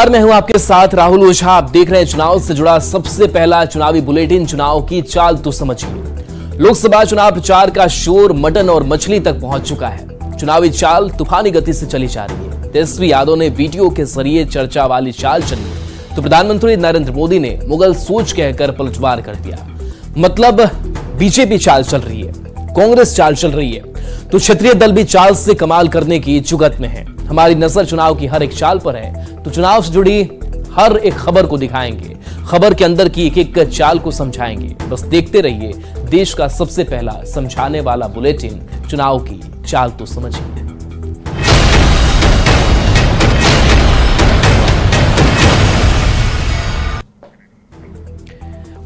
नमस्कार, मैं हूं आपके साथ राहुल ओझा। आप देख रहे हैं चुनाव से जुड़ा सबसे पहला चुनावी बुलेटिन। चुनाव की चाल तो समझिए। लोकसभा चुनाव प्रचार का शोर मटन और मछली तक पहुंच चुका है। चुनावी चाल तूफानी गति से चली जा रही है। तेजस्वी यादव ने वीडियो के जरिए चर्चा वाली चाल चली तो प्रधानमंत्री नरेंद्र मोदी ने मुगल सोच कहकर पलटवार कर दिया। मतलब बीजेपी चाल चल रही है, कांग्रेस चाल चल रही है, तो क्षेत्रीय दल भी चाल से कमाल करने की जुगत में है। हमारी नजर चुनाव की हर एक चाल पर है, तो चुनाव से जुड़ी हर एक खबर को दिखाएंगे, खबर के अंदर की एक एक चाल को समझाएंगे। बस देखते रहिए देश का सबसे पहला समझाने वाला बुलेटिन, चुनाव की चाल तो समझिए।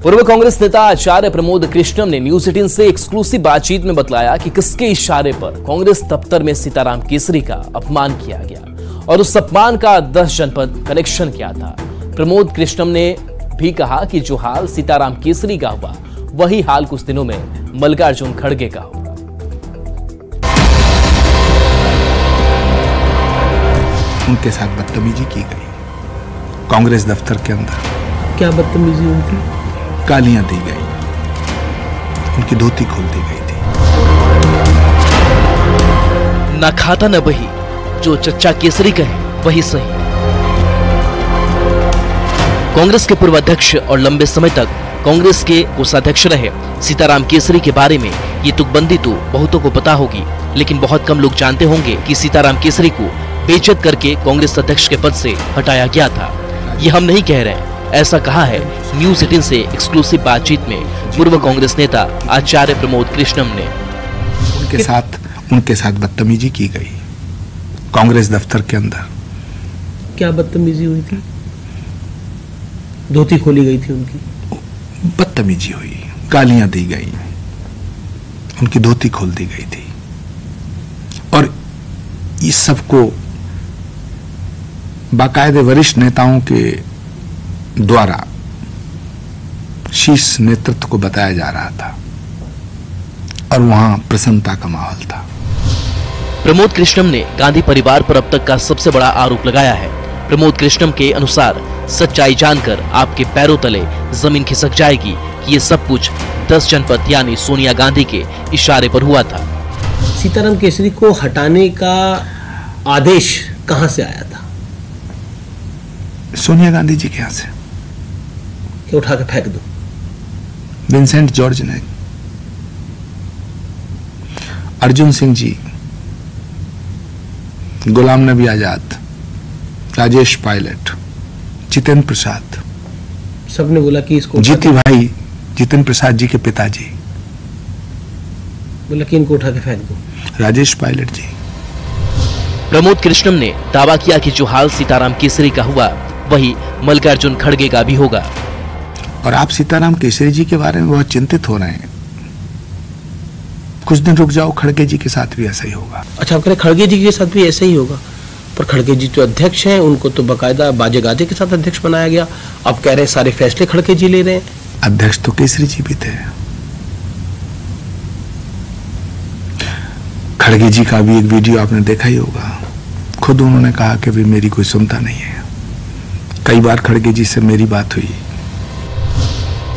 पूर्व कांग्रेस नेता आचार्य प्रमोद कृष्णम ने न्यूज 18 से एक्सक्लूसिव बातचीत में बतलाया कि किसके इशारे पर कांग्रेस दफ्तर में सीताराम केसरी का अपमान किया गया और उस अपमान का 10 जनपद कनेक्शन क्या था। प्रमोद कृष्णम ने भी कहा कि जो हाल सीताराम केसरी का हुआ, वही हाल कुछ दिनों में मल्लिकार्जुन खड़गे का होगा। उनके साथ बदतमीजी की गई कांग्रेस दफ्तर के अंदर। क्या बदतमीजी उनकी? गालियां दी गई, उनकी धोती खोल दी गई थी। न खाता न बही, जो चच्चा केसरी कहे वही सही। कांग्रेस के पूर्व अध्यक्ष और लंबे समय तक कांग्रेस के कोषाध्यक्ष रहे सीताराम केसरी के बारे में ये तुकबंदी तो बहुतों को पता होगी, लेकिन बहुत कम लोग जानते होंगे कि सीताराम केसरी को बेइज्जत करके कांग्रेस अध्यक्ष के पद से हटाया गया था। ये हम नहीं कह रहे, ऐसा कहा है न्यूज 18 से एक्सक्लूसिव बातचीत में पूर्व कांग्रेस नेता आचार्य प्रमोद कृष्णम ने। उनके साथ बदतमीजी की गई कांग्रेस दफ्तर के अंदर। क्या बदतमीजी हुई थी? धोती खोली गई थी उनकी। बदतमीजी हुई, गालियां दी गई, उनकी धोती खोल दी गई थी। और इस सबको बाकायदे वरिष्ठ नेताओं के द्वारा शीर्ष नेतृत्व को बताया जा रहा था और वहां प्रसन्नता का माहौल था। प्रमोद कृष्णम ने गांधी परिवार पर अब तक का सबसे बड़ा आरोप लगाया है। प्रमोद कृष्णम के अनुसार सच्चाई जानकर आपके पैरों तले जमीन खिसक जाएगी कि ये सब कुछ 10 जनपद यानी सोनिया गांधी के इशारे पर हुआ था। सीताराम केसरी को हटाने का आदेश कहां से आया था? सोनिया गांधी जी के यहां से कि उठा के फेंक दो। विंसेंट जॉर्ज ने, अर्जुन सिंह जी, गुलाम नबी आजाद, राजेश पायलट, जितेंद्र प्रसाद, सबने बोला कि इसको जीती भाई जितेंद्र प्रसाद जी के पिताजी बोला कि इनको उठा के फेंक दो। राजेश पायलट जी। प्रमोद कृष्णम ने दावा किया कि जो हाल सीताराम केसरी का हुआ, वही मल्लिकार्जुन खड़गे का भी होगा। और आप सीताराम केसरी जी के बारे में बहुत चिंतित हो रहे हैं। कुछ दिन रुक जाओ, खड़गे जी के साथ भी ऐसा ही होगा। अच्छा, आप कह रहे खड़गे जी के साथ भी ऐसा ही होगा? पर खड़गे जी तो अध्यक्ष हैं, उनको तो बाकायदा बाजे गाजे के साथ अध्यक्ष बनाया गया। आप कह रहे हैं सारे फैसले खड़गे जी ले रहे हैं। अध्यक्ष तो केसरी जी भी थे। खड़गे जी का भी एक वीडियो आपने देखा ही होगा। खुद उन्होंने कहा कि भी मेरी कोई सुनता नहीं है। कई बार खड़गे जी से मेरी बात हुई।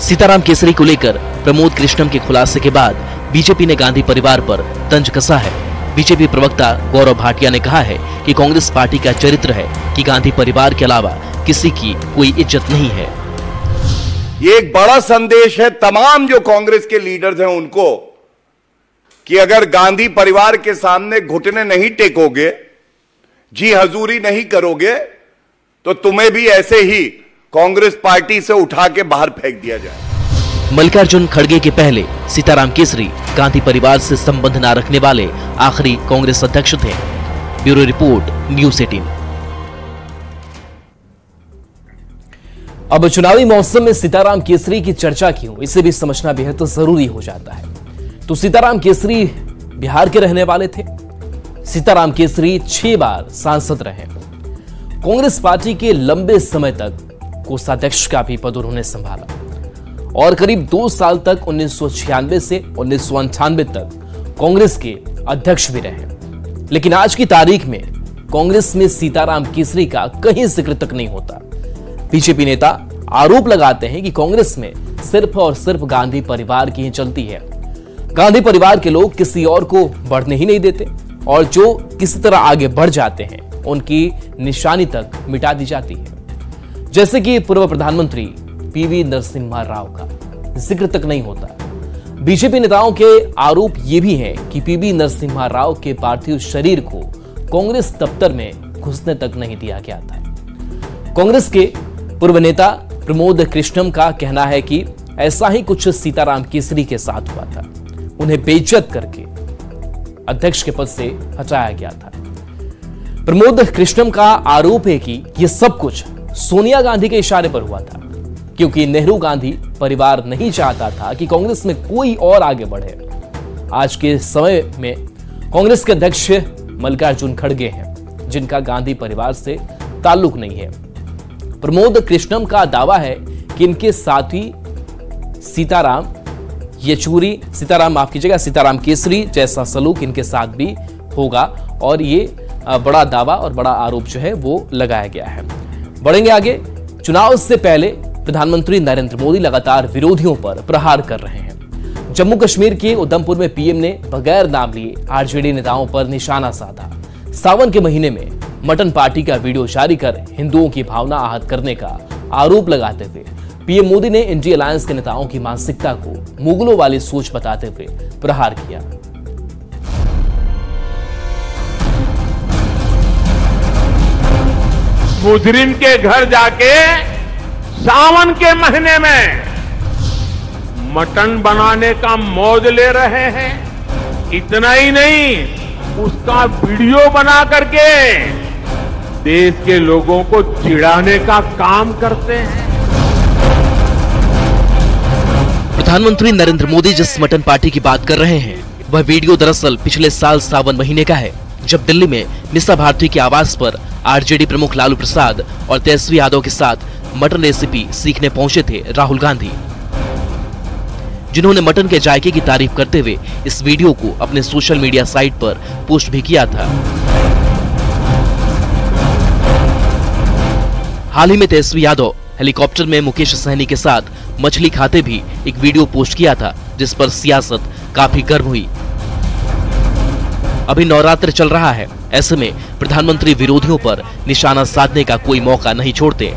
सीताराम केसरी को लेकर प्रमोद कृष्णम के खुलासे के बाद बीजेपी ने गांधी परिवार पर तंज कसा है। बीजेपी प्रवक्ता गौरव भाटिया ने कहा है कि कांग्रेस पार्टी का चरित्र है कि गांधी परिवार के अलावा किसी की कोई इज्जत नहीं है। ये एक बड़ा संदेश है तमाम जो कांग्रेस के लीडर्स हैं उनको कि अगर गांधी परिवार के सामने घुटने नहीं टेकोगे, जी हजूरी नहीं करोगे, तो तुम्हें भी ऐसे ही कांग्रेस पार्टी से उठा के बाहर फेंक दिया जाए। मल्लिकार्जुन खड़गे के पहले सीताराम केसरी गांधी परिवार से संबंध न रखने वाले आखिरी कांग्रेस अध्यक्ष थे। Bureau report, news 18। अब चुनावी मौसम में सीताराम केसरी की चर्चा क्यों, इसे भी समझना बेहद जरूरी हो जाता है। तो सीताराम केसरी बिहार के रहने वाले थे। सीताराम केसरी 6 बार सांसद रहे। कांग्रेस पार्टी के लंबे समय तक कोषाध्यक्ष का भी पद उन्होंने संभाला और करीब 2 साल तक 1996 से 1998 तक कांग्रेस के अध्यक्ष भी रहे। लेकिन आज की तारीख में कांग्रेस में सीताराम केसरी का कहीं जिक्र तक नहीं होता। बीजेपी नेता आरोप लगाते हैं कि कांग्रेस में सिर्फ और सिर्फ गांधी परिवार की ही चलती है। गांधी परिवार के लोग किसी और को बढ़ने ही नहीं देते और जो किसी तरह आगे बढ़ जाते हैं उनकी निशानी तक मिटा दी जाती है। जैसे कि पूर्व प्रधानमंत्री पीवी नरसिम्हा राव का जिक्र तक नहीं होता। बीजेपी नेताओं के आरोप ये भी है कि पीवी नरसिम्हा राव के पार्थिव शरीर को कांग्रेस दफ्तर में घुसने तक नहीं दिया गया था। कांग्रेस के पूर्व नेता प्रमोद कृष्णम का कहना है कि ऐसा ही कुछ सीताराम केसरी के साथ हुआ था। उन्हें बेइज्जत करके अध्यक्ष के पद से हटाया गया था। प्रमोद कृष्णम का आरोप है कि यह सब कुछ सोनिया गांधी के इशारे पर हुआ था, क्योंकि नेहरू गांधी परिवार नहीं चाहता था कि कांग्रेस में कोई और आगे बढ़े। आज के समय में कांग्रेस के अध्यक्ष मल्लिकार्जुन खड़गे हैं, जिनका गांधी परिवार से ताल्लुक नहीं है। प्रमोद कृष्णम का दावा है कि इनके साथी सीताराम केसरी जैसा सलूक इनके साथ भी होगा और ये बड़ा दावा और बड़ा आरोप जो है वो लगाया गया है। बढ़ेंगे आगे। चुनाव से पहले प्रधानमंत्री नरेंद्र मोदी लगातार विरोधियों पर प्रहार कर रहे हैं। जम्मू कश्मीर के उधमपुर में पीएम ने बगैर नाम लिए आरजेडी नेताओं पर निशाना साधा। सावन के महीने में मटन पार्टी का वीडियो जारी कर हिंदुओं की भावना आहत करने का आरोप लगाते हुए पीएम मोदी ने इंडिया अलायंस के नेताओं की मानसिकता को मुगलों वाली सोच बताते हुए प्रहार किया। मुजरिम के घर जाके सावन के महीने में मटन बनाने का मौज ले रहे हैं। इतना ही नहीं, उसका वीडियो बना करके देश के लोगों को चिढ़ाने का काम करते हैं। प्रधानमंत्री नरेंद्र मोदी जिस मटन पार्टी की बात कर रहे हैं वह वीडियो दरअसल पिछले साल सावन महीने का है, जब दिल्ली में मिसा भारती के आवास पर आरजेडी प्रमुख लालू प्रसाद और तेजस्वी यादव के साथ मटन रेसिपी सीखने पहुंचे थे राहुल गांधी, जिन्होंने मटन के जायके की तारीफ करते हुए इस वीडियो को अपने सोशल मीडिया साइट पर पोस्ट भी किया था। हाल ही में तेजस्वी यादव हेलीकॉप्टर में मुकेश सहनी के साथ मछली खाते भी एक वीडियो पोस्ट किया था, जिस पर सियासत काफी गर्म हुई। अभी नवरात्र चल रहा है, ऐसे में प्रधानमंत्री विरोधियों पर निशाना साधने का कोई मौका नहीं छोड़ते।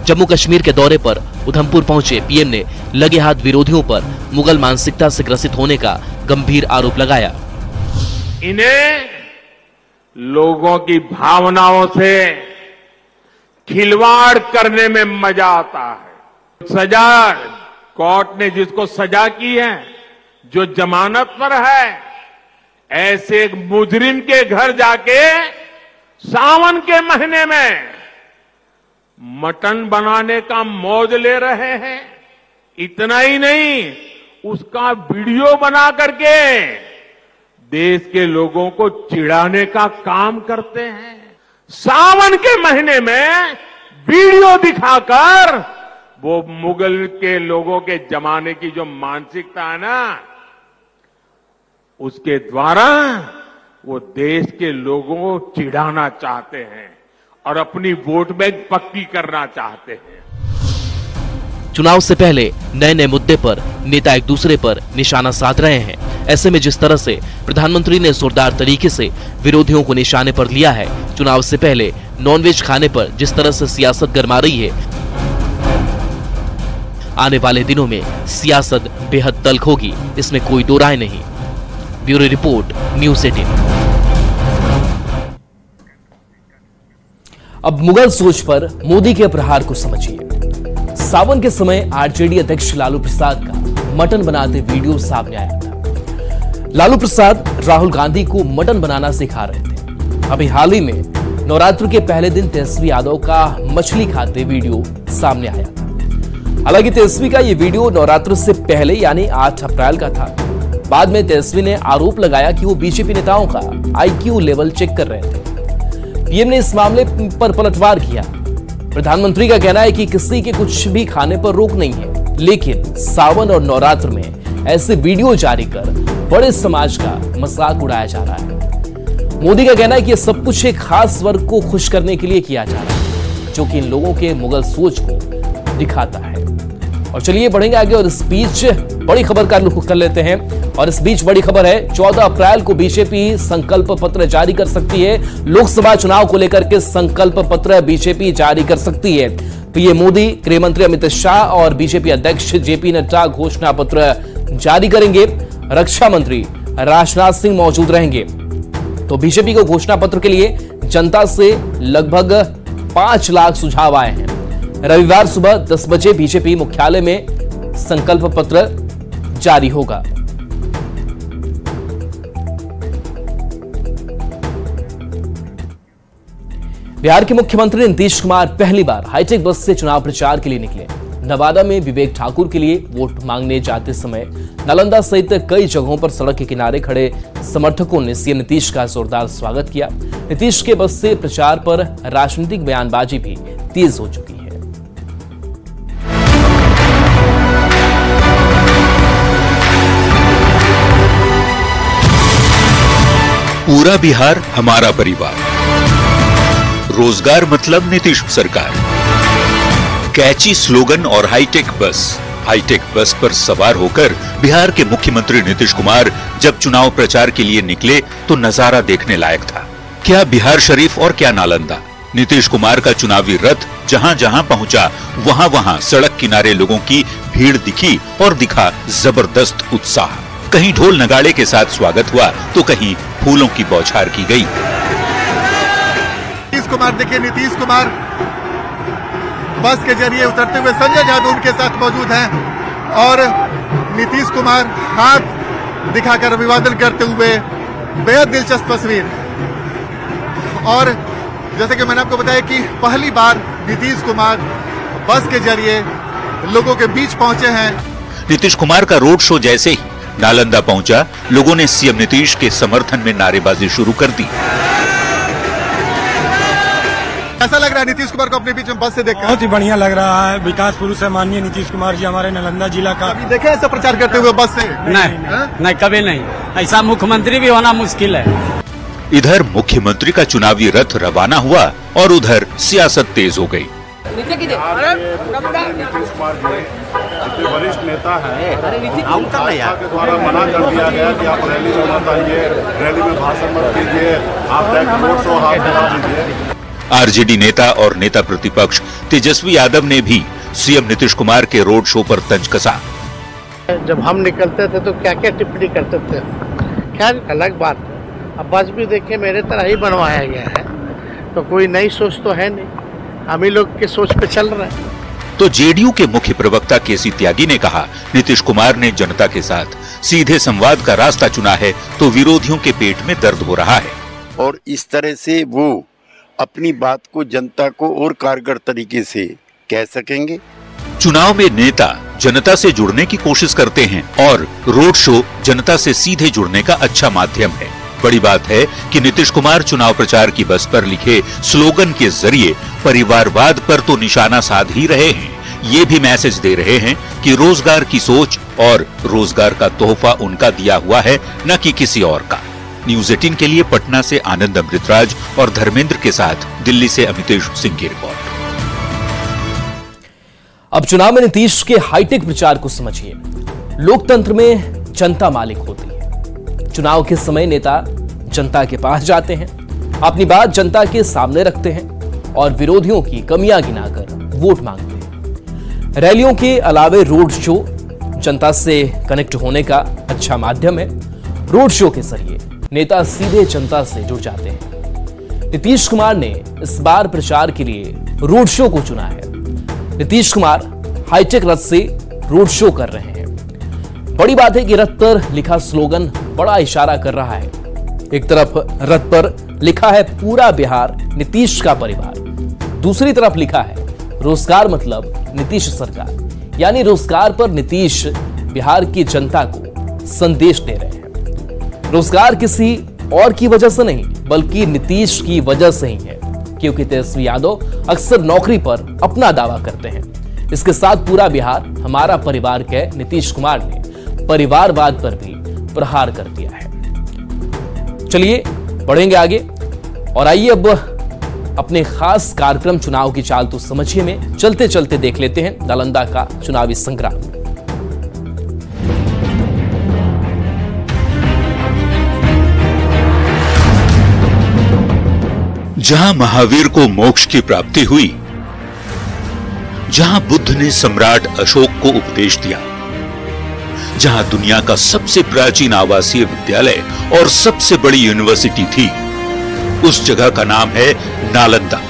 जम्मू कश्मीर के दौरे पर उधमपुर पहुंचे पीएम ने लगे हाथ विरोधियों पर मुगल मानसिकता से ग्रसित होने का गंभीर आरोप लगाया। इन्हें लोगों की भावनाओं से खिलवाड़ करने में मजा आता है। सजा कोर्ट ने जिसको सजा की है, जो जमानत पर है, ऐसे एक मुजरिम के घर जाके सावन के महीने में मटन बनाने का मौज ले रहे हैं। इतना ही नहीं, उसका वीडियो बना करके देश के लोगों को चिढ़ाने का काम करते हैं। सावन के महीने में वीडियो दिखाकर वो मुगल के लोगों के जमाने की जो मानसिकता है ना, उसके द्वारा वो देश के लोगों को चिढ़ाना चाहते हैं और अपनी वोट बैंक पक्की करना चाहते हैं। चुनाव से पहले नए नए मुद्दे पर नेता एक दूसरे पर निशाना साध रहे हैं। ऐसे में जिस तरह से प्रधानमंत्री ने जोरदार तरीके से विरोधियों को निशाने पर लिया है, चुनाव से पहले नॉनवेज खाने पर जिस तरह से सियासत गरमा रही है, आने वाले दिनों में सियासत बेहद तल्ख होगी, इसमें कोई दो राय नहीं। Bureau report, news 18। अब मुगल सोच पर मोदी के प्रहार को समझिए। सावन के समय आरजेडी अध्यक्ष लालू प्रसाद का मटन बनाते वीडियो सामने आया था। लालू प्रसाद राहुल गांधी को मटन बनाना सिखा रहे थे। अभी हाल ही में नवरात्र के पहले दिन तेजस्वी यादव का मछली खाते वीडियो सामने आया था। हालांकि तेजस्वी का यह वीडियो नवरात्र से पहले यानी 8 अप्रैल का था। बाद में तेजस्वी ने आरोप लगाया कि वो बीजेपी नेताओं का आईक्यू लेवल चेक कर रहे थे। पीएम ने इस मामले पर पलटवार किया। प्रधानमंत्री का कहना है कि किसी के कुछ भी खाने पर रोक नहीं है, लेकिन सावन और नवरात्र में ऐसे वीडियो जारी कर बड़े समाज का मजाक उड़ाया जा रहा है। मोदी का कहना है कि यह सब कुछ एक खास वर्ग को खुश करने के लिए किया जा रहा है, जो कि इन लोगों के मुगल सोच को दिखाता है। और चलिए बढ़ेंगे आगे और इस बीच बड़ी खबर का रुख कर लेते हैं। और इस बीच बड़ी खबर है, 14 अप्रैल को बीजेपी संकल्प पत्र जारी कर सकती है। लोकसभा चुनाव को लेकर के संकल्प पत्र बीजेपी जारी कर सकती है। पीएम मोदी, गृह मंत्री अमित शाह और बीजेपी अध्यक्ष जेपी नड्डा घोषणा पत्र जारी करेंगे। रक्षा मंत्री राजनाथ सिंह मौजूद रहेंगे। तो बीजेपी को घोषणा पत्र के लिए जनता से लगभग 5 लाख सुझाव आए हैं। रविवार सुबह 10 बजे बीजेपी मुख्यालय में संकल्प पत्र जारी होगा। बिहार के मुख्यमंत्री नीतीश कुमार पहली बार हाईटेक बस से चुनाव प्रचार के लिए निकले। नवादा में विवेक ठाकुर के लिए वोट मांगने जाते समय नालंदा सहित कई जगहों पर सड़क के किनारे खड़े समर्थकों ने सीएम नीतीश का जोरदार स्वागत किया। नीतीश के बस से प्रचार पर राजनीतिक बयानबाजी भी तेज हो चुकी है। पूरा बिहार हमारा परिवार, रोजगार मतलब नीतीश सरकार। कैची स्लोगन और हाईटेक बस पर सवार होकर बिहार के मुख्यमंत्री नीतीश कुमार जब चुनाव प्रचार के लिए निकले तो नजारा देखने लायक था। क्या बिहार शरीफ और क्या नालंदा। नीतीश कुमार का चुनावी रथ जहां जहां पहुंचा वहां वहां सड़क किनारे लोगों की भीड़ दिखी और दिखा जबरदस्त उत्साह। कहीं ढोल नगाड़े के साथ स्वागत हुआ तो कहीं फूलों की बौछार की गई। नीतीश कुमार देखिए, नीतीश कुमार बस के जरिए उतरते हुए संजय यादव उनके साथ मौजूद हैं और नीतीश कुमार हाथ दिखाकर अभिवादन करते हुए बेहद दिलचस्प तस्वीर। और जैसे कि मैंने आपको बताया कि पहली बार नीतीश कुमार बस के जरिए लोगों के बीच पहुंचे हैं। नीतीश कुमार का रोड शो जैसे ही नालंदा पहुंचा, लोगों ने सीएम नीतीश के समर्थन में नारेबाजी शुरू कर दी। ऐसा लग रहा है नीतीश कुमार को अपने बीच में बस से देखकर? बहुत ही बढ़िया लग रहा है। विकास पुरुष है माननीय नीतीश कुमार जी, हमारे नालंदा जिला का। देखे ऐसा प्रचार करते हुए बस से? नहीं, कभी नहीं। ऐसा मुख्यमंत्री भी होना मुश्किल है। इधर मुख्यमंत्री का चुनावी रथ रवाना हुआ और उधर सियासत तेज हो गई। नीतीश कुमार जी इतने वरिष्ठ नेता हैं, के द्वारा मना कर दिया गया कि आप रैली में मत आइए, रैली में भाषण मत कीजिए, आप रोड शो हाथ मिला दीजिए। आरजेडी नेता और नेता प्रतिपक्ष तेजस्वी यादव ने भी सीएम नीतीश कुमार के रोड शो पर तंज कसा। जब हम निकलते थे तो क्या क्या टिप्पणी करते थे, खैर अलग बात है। अब बस भी देखिए मेरे तरह ही बनवाया गया है, तो कोई नई सोच तो है नहीं, हम ही लोग के सोच पे चल रहे हैं। तो जेडीयू के मुख्य प्रवक्ता केसी त्यागी ने कहा, नीतीश कुमार ने जनता के साथ सीधे संवाद का रास्ता चुना है तो विरोधियों के पेट में दर्द हो रहा है और इस तरह से वो अपनी बात को जनता को और कारगर तरीके से कह सकेंगे। चुनाव में नेता जनता से जुड़ने की कोशिश करते हैं और रोड शो जनता से सीधे जुड़ने का अच्छा माध्यम है। बड़ी बात है कि नीतीश कुमार चुनाव प्रचार की बस पर लिखे स्लोगन के जरिए परिवारवाद पर तो निशाना साध ही रहे हैं, ये भी मैसेज दे रहे हैं कि रोजगार की सोच और रोजगार का तोहफा उनका दिया हुआ है, न कि किसी और का। न्यूज़ 18 के लिए पटना से आनंद अमृतराज और धर्मेंद्र के साथ दिल्ली से अमितेश सिंह की रिपोर्ट। अब चुनाव में नीतीश के हाईटेक प्रचार को समझिए। लोकतंत्र में जनता मालिक होती है। चुनाव के समय नेता जनता के पास जाते हैं, अपनी बात जनता के सामने रखते हैं और विरोधियों की कमियां गिनाकर वोट मांगते हैं। रैलियों के अलावे रोड शो जनता से कनेक्ट होने का अच्छा माध्यम है। रोड शो के जरिए नेता सीधे जनता से जुड़ जाते हैं। नीतीश कुमार ने इस बार प्रचार के लिए रोड शो को चुना है। नीतीश कुमार हाईटेक रथ से रोड शो कर रहे हैं। बड़ी बात है कि रथ पर लिखा स्लोगन बड़ा इशारा कर रहा है। एक तरफ रथ पर लिखा है पूरा बिहार नीतीश का परिवार, दूसरी तरफ लिखा है रोजगार मतलब नीतीश सरकार, यानी रोजगार पर नीतीश बिहार की जनता को संदेश दे रहे हैं। रोजगार किसी और की वजह से नहीं बल्कि नीतीश की वजह से ही है, क्योंकि तेजस्वी यादव अक्सर नौकरी पर अपना दावा करते हैं। इसके साथ पूरा बिहार हमारा परिवार के नीतीश कुमार ने परिवारवाद पर भी प्रहार कर दिया है। चलिए बढ़ेंगे आगे और आइए अब अपने खास कार्यक्रम चुनाव की चाल तो समझिए में चलते चलते देख लेते हैं नालंदा का चुनावी संग्राम। जहां महावीर को मोक्ष की प्राप्ति हुई, जहां बुद्ध ने सम्राट अशोक को उपदेश दिया, जहां दुनिया का सबसे प्राचीन आवासीय विद्यालय और सबसे बड़ी यूनिवर्सिटी थी, उस जगह का नाम है नालंदा।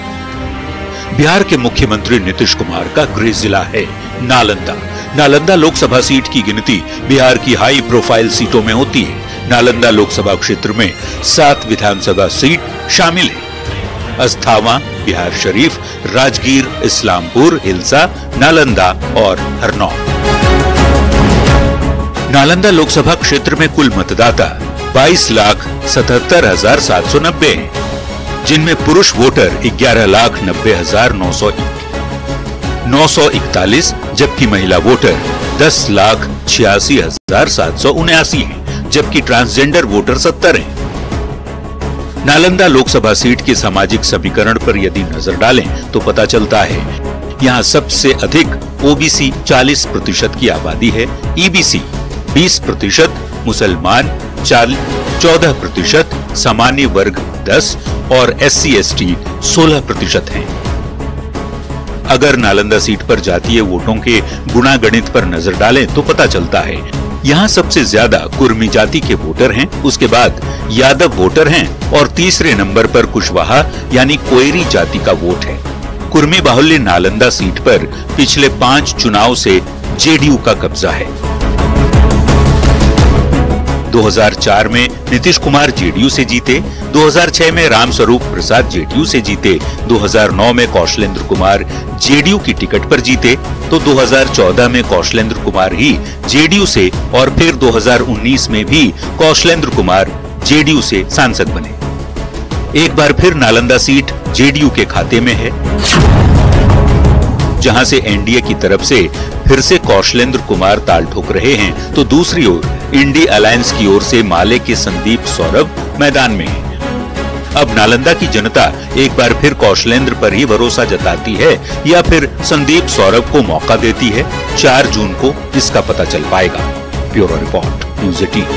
बिहार के मुख्यमंत्री नीतीश कुमार का गृह जिला है नालंदा। नालंदा लोकसभा सीट की गिनती बिहार की हाई प्रोफाइल सीटों में होती है। नालंदा लोकसभा क्षेत्र में 7 विधानसभा सीट शामिल है। अस्थावा, बिहार शरीफ, राजगीर, इस्लामपुर, हिल्सा, नालंदा और हरनौत। नालंदा लोकसभा क्षेत्र में कुल मतदाता 22,77,790 हैं, जिनमें पुरुष वोटर 11,90,941, जबकि महिला वोटर 10,86,779 हैं, जबकि ट्रांसजेंडर वोटर 70 हैं। नालंदा लोकसभा सीट के सामाजिक समीकरण पर यदि नजर डालें तो पता चलता है यहाँ सबसे अधिक ओबीसी 40% की आबादी है, ईबीसी 20%, मुसलमान 14%, सामान्य वर्ग 10 और SC/ST 16% हैं। अगर नालंदा सीट पर जातीय वोटों के गुणागणित पर नजर डालें तो पता चलता है यहाँ सबसे ज्यादा कुर्मी जाति के वोटर हैं, उसके बाद यादव वोटर हैं और तीसरे नंबर पर कुशवाहा यानी कोयरी जाति का वोट है। कुर्मी बाहुल्य नालंदा सीट पर पिछले 5 चुनाव से जेडीयू का कब्जा है। 2004 में नीतीश कुमार जेडीयू से जीते, 2006 में रामस्वरूप प्रसाद जेडीयू से जीते, 2009 में कौशलेंद्र कुमार जेडीयू की टिकट पर जीते, तो 2014 में कौशलेंद्र कुमार ही जेडीयू से और फिर 2019 में भी कौशलेंद्र कुमार जेडीयू से सांसद बने। एक बार फिर नालंदा सीट जेडीयू के खाते में है, जहां से एनडीए की तरफ से फिर से कौशलेंद्र कुमार ताल ठोक रहे हैं, तो दूसरी ओर इंडी अलायंस की ओर से माले के संदीप सौरभ मैदान में हैं। अब नालंदा की जनता एक बार फिर कौशलेंद्र पर ही भरोसा जताती है या फिर संदीप सौरभ को मौका देती है, 4 जून को इसका पता चल पाएगा। Bureau report, news 18।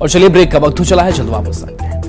और चलिए ब्रेक का वक्त हो चला है, जल्द वापस आते हैं।